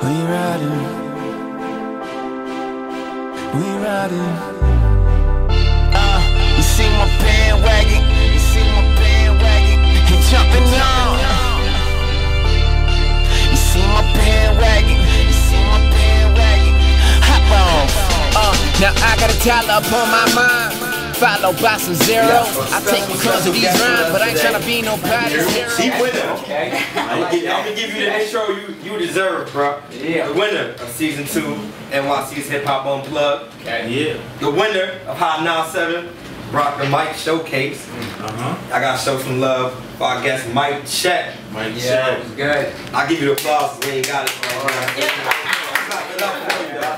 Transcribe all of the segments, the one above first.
You see my bandwagon, he jumping on. You see my bandwagon, hop on. Now I got a dollar up on my mind, followed by some zeros. I take because of these rhymes, but I ain't tryna be nobody's hero. The winner, okay? I'm gonna give you the intro you deserve, bro. Yeah. The winner of season 2, NYC's Hip Hop Unplugged. Okay. Yeah. The winner of Hot 97, Rock the Mic Showcase. I gotta show some love for our guest Mike Check. Mike Check. Was good. I'll give you the applause. We ain't got it.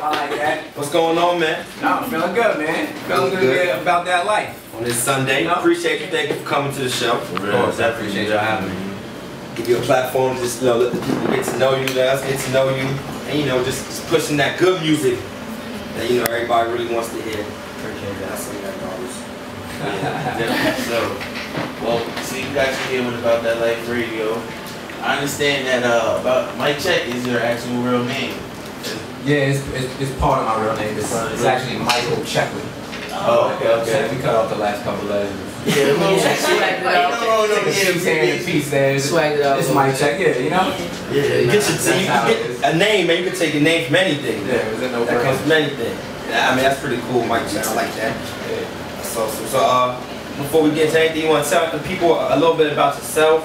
I like that. What's going on, man? No, I'm feeling good, man. Feeling good about that life. On this Sunday. Appreciate you. Thank you for coming to the show. Of course, I appreciate you having me. Give you a platform to just let the people get to know you, let us get to know you, and just pushing that good music that everybody really wants to hear. Appreciate that. So, well, see you guys here with About That Life Radio. I understand that about Mike Check is your actual real name. Yeah, it's part of my real name. It's actually Michael Checkley. Oh, okay. We cut off the last couple letters. Yeah, It's Mike Check, Yeah, you get a name, and you can take a name from anything. Yeah, that comes from anything. I mean, that's pretty cool, Mike Check. I like that. Yeah. That's awesome. So, before we get into anything, you want to tell the people a little bit about yourself?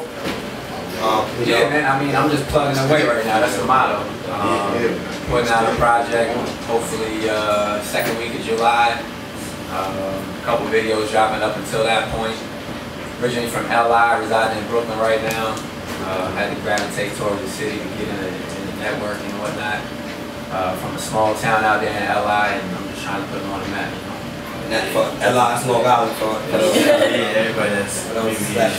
Yeah, man. I mean, I'm just plugging away right now. That's the motto. Putting out a project, hopefully second week of July. A couple videos dropping up until that point. Originally from LI, residing in Brooklyn right now. Had to gravitate towards the city to get in the networking and whatnot. From a small town out there in LI, and I'm just trying to put them on the map. And that's for LI's Long Island for everybody that's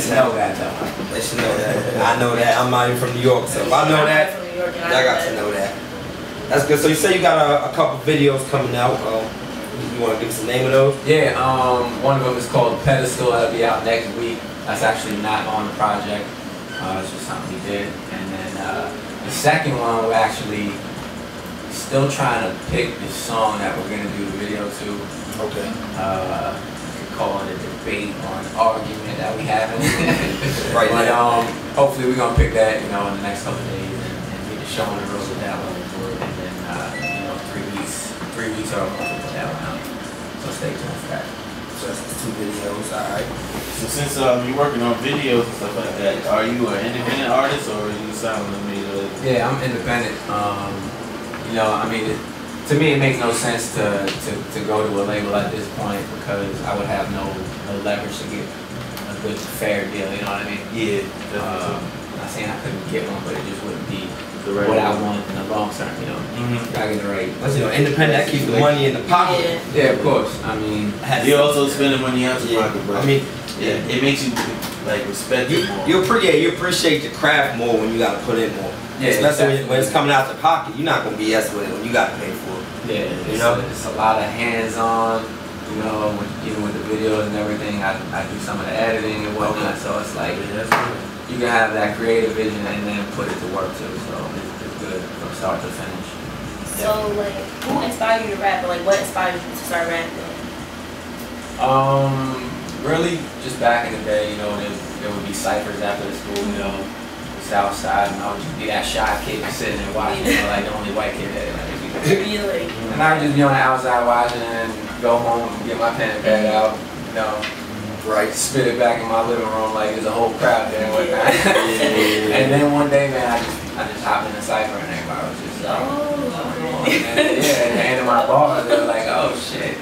know that though. They should know that. I know that. I'm not even from New York, so if I know that, I got to know that. That's good. So you say you got a couple videos coming out. You want to give us the name of those? Yeah, one of them is called Pedestal. That'll be out next week. That's actually not on the project. It's just something we did. And then the second one, we're actually still trying to pick the song that we're gonna do the video to. Okay. We could call it a debate or an argument that we having. Right. But hopefully we're gonna pick that, in the next couple of days and get the show on the road with that one. And then 3 weeks or a month to put that one out. So stay tuned for that. So that's 2 videos, alright. So since you're working on videos and stuff like that, are you an independent artist or are you signed with me? Yeah, I'm independent. I mean, to me it makes no sense to go to a label at this point because I would have no leverage to get a good, fair deal, you know what I mean? Yeah. I'm not saying I couldn't get one, but it just wouldn't be what I want in the long term, Gotta get the right. Independent, that keeps the money in the pocket. Yeah, of course. I mean, you also spending money out your pocket, but I mean, it makes you respect it more. You appreciate the craft more when you gotta put in more. Yeah, especially when it's coming out the pocket, you're not gonna BS with it when you gotta pay for it. Yeah, it's a lot of hands-on. Even with the videos and everything, I do some of the editing and whatnot. So it's like you can have that creative vision and then put it to work too. So it's good from start to finish. So who inspired you to rap? Or what inspired you to start rapping? Really, just back in the day, there would be ciphers after the school, South Side, and I would just be that shy kid sitting and watching, like the only white kid there. Really? And I would just be on the outside watching and go home and get my pen and pad out, right, spit it back in my living room like there's a whole crowd there and whatnot. And then one day, man, I just hopped in the cipher and everybody was just like, and they handed my bars, they were like, oh shit,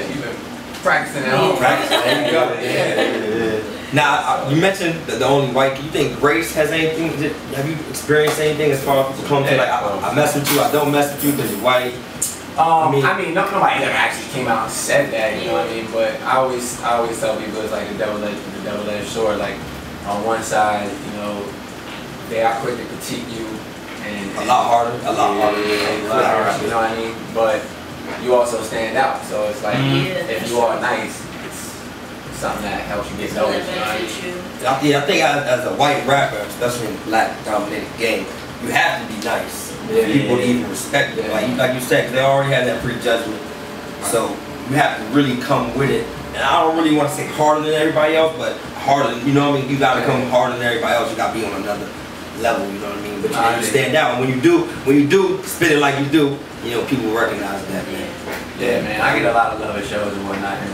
you've been practicing at home. There you go. Now, you mentioned the only white kid. You think race has anything? Have you experienced anything as far as people come to I mess with you, I don't mess with you because you're white? I mean, nobody ever actually came out and said that, you know what I mean? But I always tell people it's like the double-edged sword. Like on one side, they are quick to critique you, and a lot harder, you know what I mean? But you also stand out, so it's like if you are nice, something that helps you get noticed. Yeah, I think as a white rapper, especially in a black dominated game, you have to be nice. for people to even respect it. Like you said, 'cause they already had that prejudgment. So you have to really come with it. And I don't really want to say harder than everybody else, but harder than, you know what I mean? You got to come harder than everybody else. You got to be on another level, you know what I mean? But you stand out. And when you do spit it like you do, you know, people recognize that, man. Yeah, man, I get a lot of love at shows and whatnot. And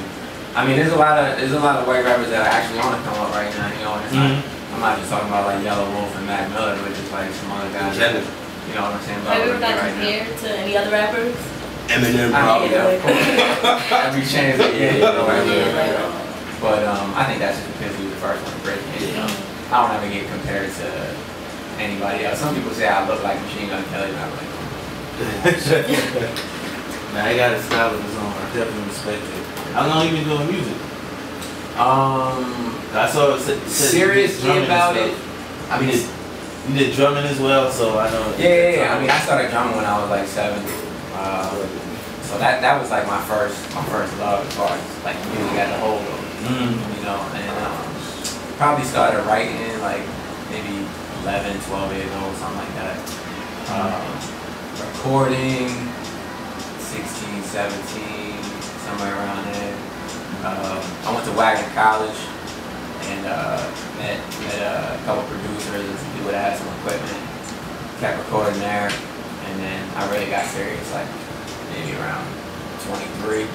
I mean, there's a lot of white rappers that actually want to come up right now, you know, and it's like, I'm not just talking about like Yellow Wolf and Mac Miller, but just like some other guys. You know what I'm saying? Have you ever got compared to any other rappers? Eminem, probably. Of course. Every chance that you know what I mean? But I think that's just because he was the first one to break it. You know, I don't ever get compared to anybody else. Some people say I look like Machine Gun Kelly, and I'm like, man, I got a style of his own. I definitely respect it. How long you been doing music? I saw it seriously about it. I mean, you did drumming as well, so I know. Yeah. I mean, I started drumming when I was like 7. So that was like my first love as far as like music got a hold of, you know, and probably started writing like maybe 11, 12 years old, something like that. Recording 16, 17, somewhere around there. I went to Wagner College and met a couple producers and some people that had some equipment. Kept recording there, and then I really got serious like maybe around 23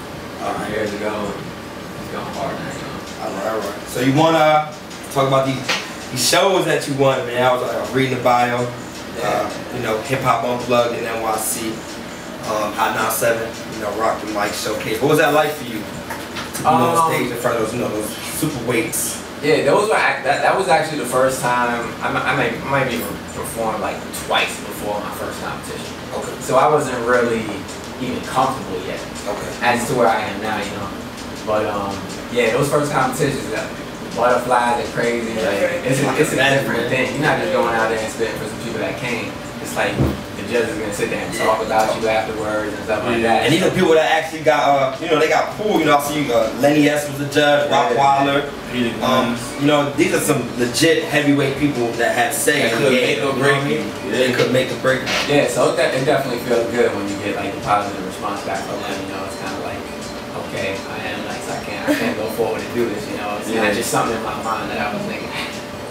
years ago. It's going hard now, you know. All right. So you want to talk about these shows that you won, man? I was reading the bio. You know, Hip Hop Unplugged in NYC, Hot Now 7, you know, Rock the Mic Showcase. What was that like for you? To be on stage in front of those, you know, those super weights. Yeah, those were that was actually the first time I might even performed like twice before my first competition. Okay. So I wasn't really even comfortable yet. Okay. As to where I am now, you know. But yeah, those first competitions, butterflies are crazy. Like it's a different thing. You're not just going out there and spitting for some people that came. It's like the judges are gonna sit there and talk about you afterwards and stuff like that. And these are people that actually got, you know, they got pulled. You know, I see Lenny S was the judge, Rottweiler. You know, these are some legit heavyweight people that had say in the game. They could make or break it. Yeah, so it definitely feels good when you get like a positive response back from them. You know, it's kind of like, okay, I am nice. I can't go forward and do this. You know, it's not just something in my mind that I was thinking.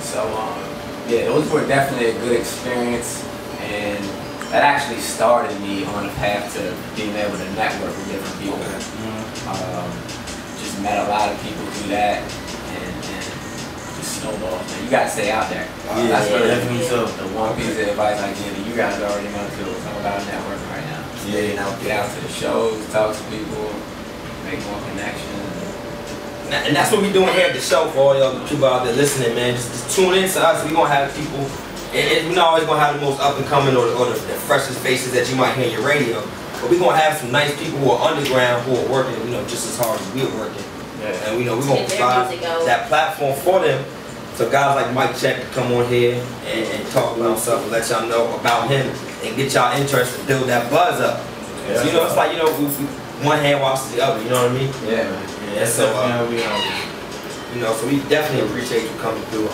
So yeah, those were definitely a good experience. And that actually started me on a path to being able to network with different people. Just met a lot of people through that, and just snowballed. You gotta stay out there. That's definitely the one piece of advice I give you. You guys already know too. It's all about networking right now. You know, get out to the shows, talk to people, make more connections. And that's what we're doing here at the show for all y'all people out there listening, man. Just tune in to us. We're gonna have people. We're not always going to have the most up-and-coming or the freshest faces that you might hear in your radio, but we're going to have some nice people who are underground, who are working, you know, just as hard as we're working. And we know we're going to provide that platform for them, so guys like Mike Check can come on here and talk about himself and let y'all know about him and get y'all interest and build that buzz up. So, you know, it's like, you know, one hand washes the other, you know what I mean? Yeah, man. Yeah, so, you know, so we definitely appreciate you coming through.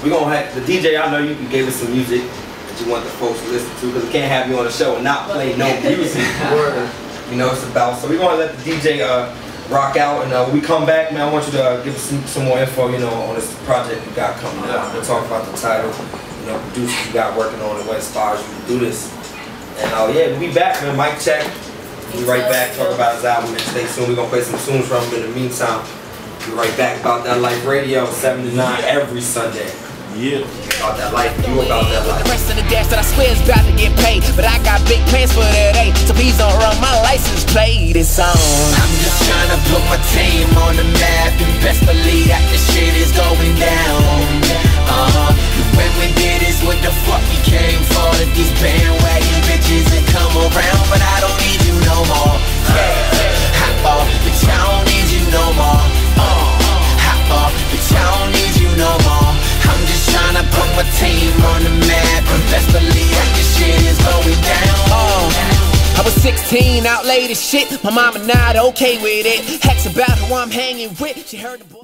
We're gonna have the DJ. I know you gave us some music that you want the folks to listen to, because we can't have you on the show and not play no music. You know, it's about. So we're gonna let the DJ rock out, and when we come back, man, I want you to give us some more info, you know, on this project you got coming up. We'll talk about the title, you know, producers you got working on, and what inspires you to do this. And yeah, we'll be back, man. Mic check. We'll be right back. Talk about his album, and stay tuned. We're gonna play some tunes from him in the meantime. Be right back. About That Life Radio, 7 to 9 every Sunday. Yeah. About that life, you about that life. The rest of the dash that I swear is about to get paid, but I got big plans for that day, so please don't run my license plate. It's on. I'm just trying to put my team on the map, and best believe that the shit is going down. When we did this, what the fuck we came for? These bandwagon bitches that come around, but I don't need you no more. Hop off, but I don't need you no more. Hop off, but I don't need you no more. I'm just trying to put my team on the map, and best believe that this shit is going down. I was 16, out late as shit. My mama not okay with it. Hex about who I'm hanging with. She heard the boy.